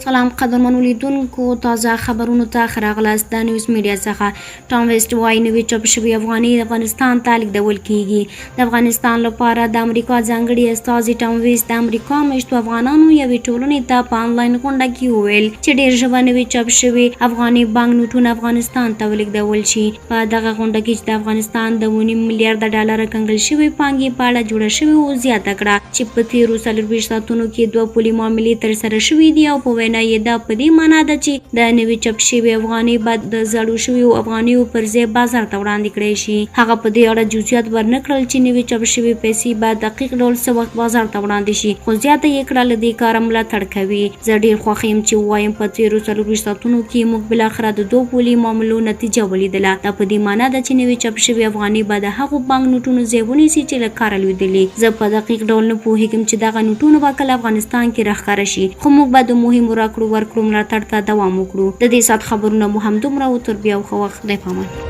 سلام قدرمنو لیدونکو، تازه خبرونو ته ښه راغلاست. د نیوز میډیا څخه ټام ویسټ وایي نوي چاپ شوي افغاني د افغانستان ته لیږدول کیږي. د افغانستان لپاره د امریکا ځانګړي استازي ټام ویسټ د امریکا میشتو افغانانو یوې ټولنې ته په آنلاین غونډه کې وویل چې ډېر ژبه نوي چاپ شوي افغاني بانک نوټونه افغانستان ته ولیږدول شي. په دغه غونډه کې چې د افغانستان د 9 میلیارډ ډالر کنګل شوي پانګې په اړه جوړه شوې وه، زیاته کړه چې په تیرو 24 ساعتونو کې 2 پولي معاملې ترسره شوي دي او په وینا یې دا په دې معنا ده چې د نوي چاپ شوي افغاني باید د زړو شویو افغانیو پر ځای بازار ته وړاندې کړی شي. هغه په دې اړه جزئیات ورنه کړل چې نوي چاپ شوي پیسې باید دقیق ډول څه وخت بازار ته وړاندې شي، خو زیاته یې کړه له دې کاره ملاتړ کوي. زه ډېر خوښ یم چې ووایم په تیرو 24 ساعتونو کې موږ بالاخره د 2 پولي معاملو نتیجه ولیدله. دا په دې معنا ده چې نوي چاپ شوي افغاني به د هغو بانک نوټونو ځای ونیسي چې له کاره لوېدلي. زه په دقیق ډول نه پوهېږم چې دغه نوټونه به کله افغانستان کې راښکاره شي، خو موږ به د مهمو راکړو ورکړو ملاتړ ته دوام وکړو. د دې ساعت خبرونه مو همدومره و. تر بیا ښه وخت. خدای پامان.